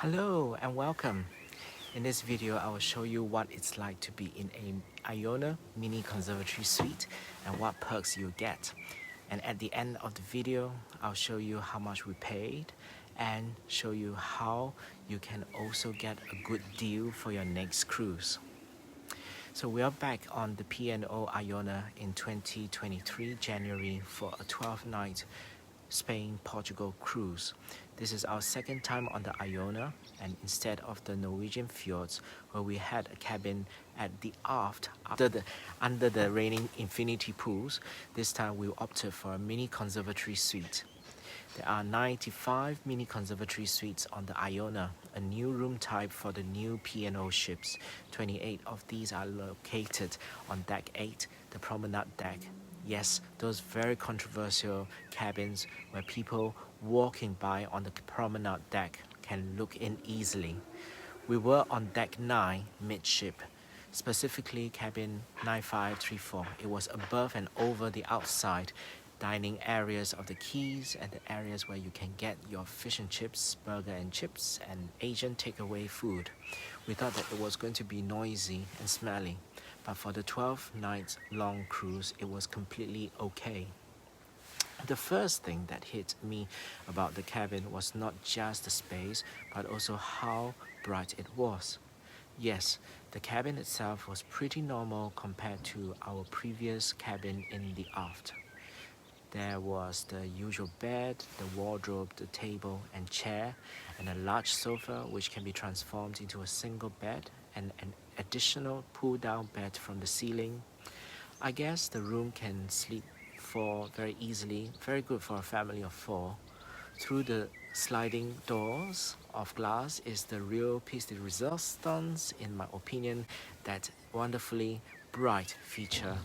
Hello and welcome. In this video, I will show you what it's like to be in a IONA Mini-Conservatory Suite and what perks you get. And at the end of the video, I'll show you how much we paid and show you how you can also get a good deal for your next cruise. So we are back on the P&O IONA in 2023 January for a 12-night Spain-Portugal cruise. This is our second time on the Iona, and instead of the Norwegian fjords where we had a cabin at the aft under the raining infinity pools, this time we opted for a mini conservatory suite. There are 95 mini conservatory suites on the Iona, a new room type for the new P&O ships. 28 of these are located on deck 8, the promenade deck. Yes, those very controversial cabins where people walking by on the promenade deck can look in easily. We were on deck 9 midship, specifically cabin 9534. It was above and over the outside dining areas of the quays and the areas where you can get your fish and chips, burger and chips, and Asian takeaway food. We thought that it was going to be noisy and smelly, but for the 12 nights long cruise, it was completely okay. The first thing that hit me about the cabin was not just the space, but also how bright it was. Yes, the cabin itself was pretty normal compared to our previous cabin in the aft. There was the usual bed, the wardrobe, the table and chair, and a large sofa which can be transformed into a single bed and an additional pull-down bed from the ceiling. I guess the room can sleep 4 very easily, very good for a family of 4. Through the sliding doors of glass is the real piece de resistance, in my opinion, that wonderfully bright feature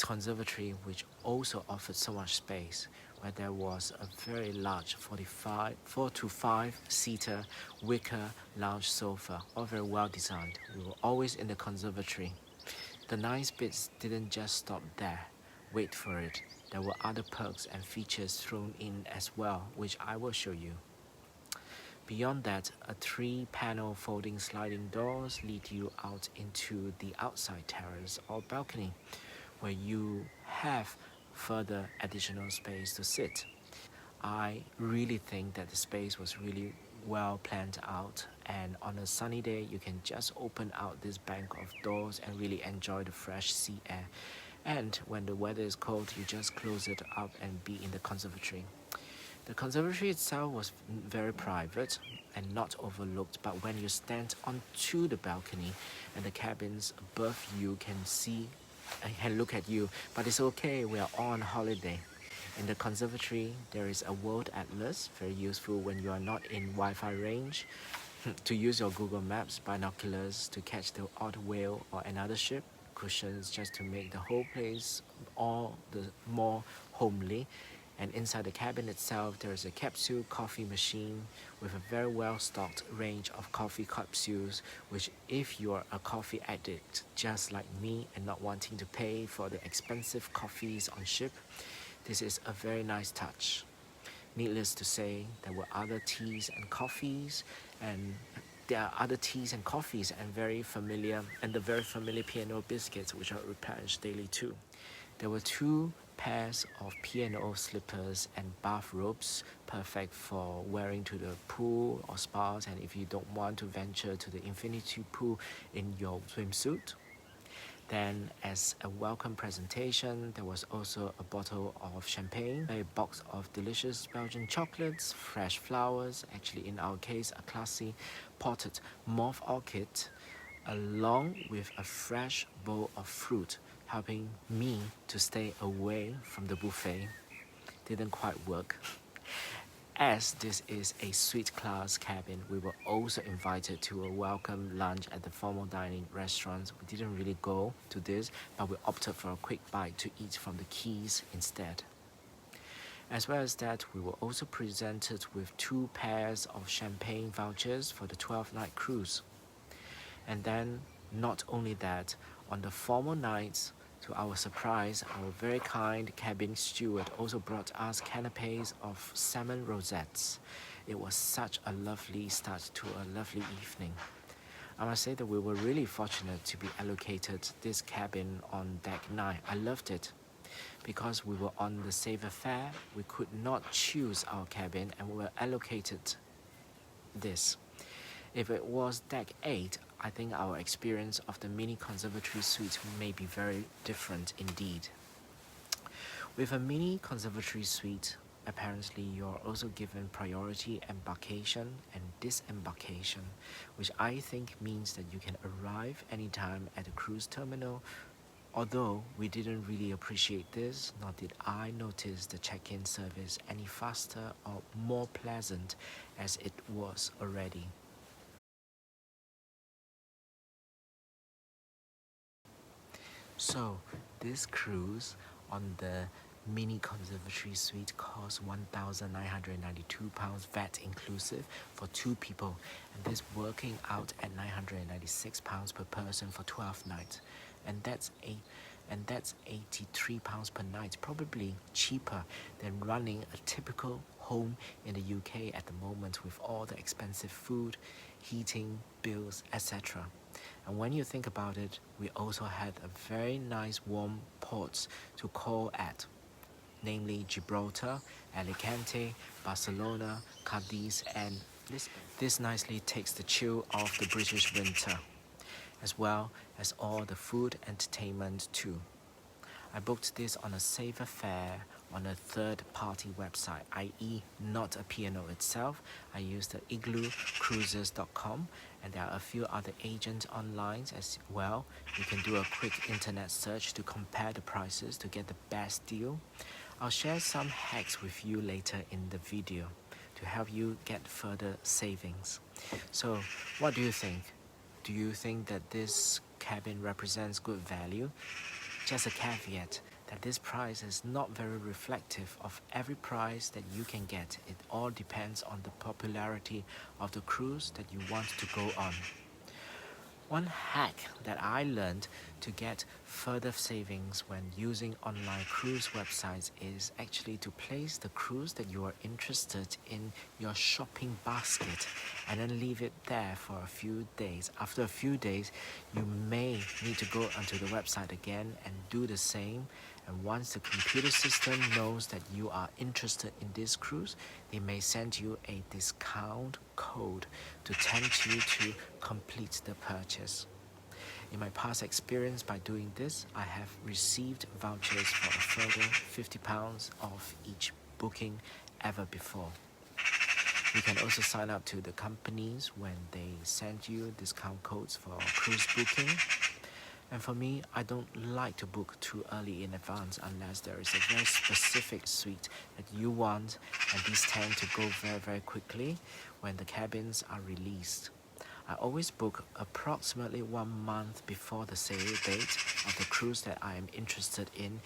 conservatory, which also offered so much space, where there was a very large 4 to 5 seater wicker lounge sofa, all very well designed. We were always in the conservatory. The nice bits didn't just stop there. Wait for it. There were other perks and features thrown in as well, which I will show you. Beyond that, a 3-panel folding sliding doors lead you out into the outside terrace or balcony, where you have further additional space to sit. I really think that the space was really well planned out, and on a sunny day you can just open out this bank of doors and really enjoy the fresh sea air. And when the weather is cold, you just close it up and be in the conservatory. The conservatory itself was very private and not overlooked, but when you stand onto the balcony and the cabins above you can look at you, but it's okay, we are on holiday. In the conservatory, there is a world atlas, very useful when you are not in Wi-Fi range, to use your Google Maps, binoculars to catch the odd whale or another ship, cushions just to make the whole place all the more homely. And inside the cabin itself, there is a capsule coffee machine with a very well-stocked range of coffee capsules, which if you're a coffee addict just like me and not wanting to pay for the expensive coffees on ship, this is a very nice touch. Needless to say, there were other teas and coffees, and there are other teas and coffees and the very familiar P&O biscuits, which are replenished daily too. There were 2 pairs of P&O slippers and bathrobes, perfect for wearing to the pool or spas, and if you don't want to venture to the infinity pool in your swimsuit. Then, as a welcome presentation, there was also a bottle of champagne, a box of delicious Belgian chocolates, fresh flowers, actually in our case a classy potted mauve orchid, along with a fresh bowl of fruit, helping me to stay away from the buffet. Didn't quite work. As this is a suite class cabin, we were also invited to a welcome lunch at the formal dining restaurants. We didn't really go to this, but we opted for a quick bite to eat from the quays instead. As well as that, we were also presented with 2 pairs of champagne vouchers for the 12-night cruise. And then, not only that, on the formal nights, to our surprise, our very kind cabin steward also brought us canapes of salmon rosettes. It was such a lovely start to a lovely evening. I must say that we were really fortunate to be allocated this cabin on deck 9. I loved it. Because we were on the saver fare, we could not choose our cabin and we were allocated this. If it was deck 8, I think our experience of the mini conservatory suite may be very different indeed. With a mini conservatory suite, apparently you're also given priority embarkation and disembarkation, which I think means that you can arrive anytime at the cruise terminal. Although we didn't really appreciate this, nor did I notice the check-in service any faster or more pleasant as it was already. So, this cruise on the Mini Conservatory Suite costs £1,992 VAT inclusive for 2 people, and this working out at £996 per person for 12 nights, and that's £83 per night, probably cheaper than running a typical home in the UK at the moment with all the expensive food, heating, bills, etc. And when you think about it, we also had a very nice warm ports to call at, namely Gibraltar, Alicante, Barcelona, Cadiz, and Lisbon. This nicely takes the chill off the British winter, as well as all the food entertainment too. I booked this on a saver fare on a third-party website, i.e. not a P&O itself. I used the igloocruises.com, and there are a few other agents online as well. You can do a quick internet search to compare the prices to get the best deal. I'll share some hacks with you later in the video to help you get further savings. So, what do you think? Do you think that this cabin represents good value? Just a caveat that this price is not very reflective of every price that you can get. It all depends on the popularity of the cruise that you want to go on. One hack that I learned to get further savings when using online cruise websites is actually to place the cruise that you are interested in your shopping basket and then leave it there for a few days. After a few days, you may need to go onto the website again and do the same. And once the computer system knows that you are interested in this cruise, they may send you a discount code to tempt you to complete the purchase. In my past experience by doing this, I have received vouchers for a further £50 off each booking ever before. You can also sign up to the companies when they send you discount codes for cruise booking. And for me, I don't like to book too early in advance unless there is a very specific suite that you want, and these tend to go very, very quickly when the cabins are released. I always book approximately 1 month before the sail date of the cruise that I am interested in,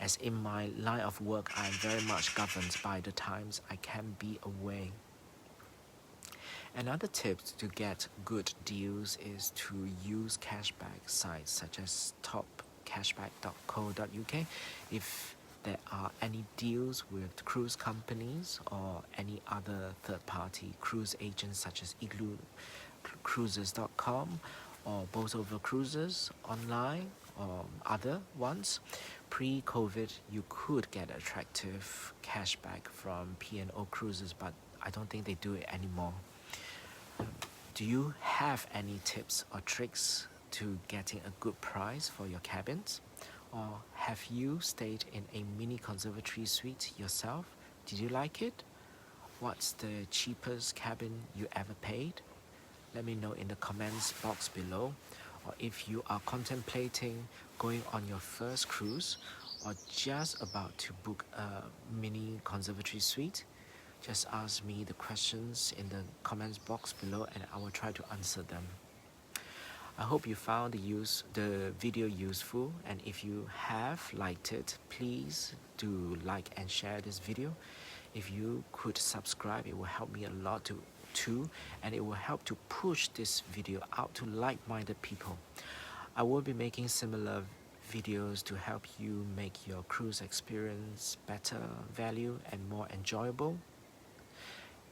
as in my line of work I am very much governed by the times I can be away. Another tip to get good deals is to use cashback sites such as topcashback.co.uk if there are any deals with cruise companies or any other third-party cruise agents such as igloocruises.com or Boat Over Cruises online or other ones. Pre-COVID, you could get attractive cashback from P&O Cruises, but I don't think they do it anymore. Do you have any tips or tricks to getting a good price for your cabins? Or have you stayed in a mini conservatory suite yourself? Did you like it? What's the cheapest cabin you ever paid? Let me know in the comments box below. Or if you are contemplating going on your first cruise or just about to book a mini conservatory suite, just ask me the questions in the comments box below and I will try to answer them. I hope you found the video useful, and if you have liked it, please do like and share this video. If you could subscribe, it will help me a lot too, and it will help to push this video out to like-minded people. I will be making similar videos to help you make your cruise experience better value and more enjoyable.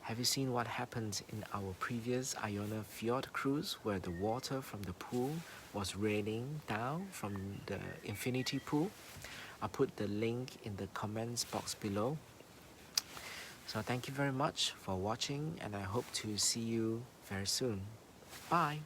Have you seen what happened in our previous Iona Fjord cruise where the water from the pool was raining down from the infinity pool? I'll put the link in the comments box below. So thank you very much for watching, and I hope to see you very soon. Bye!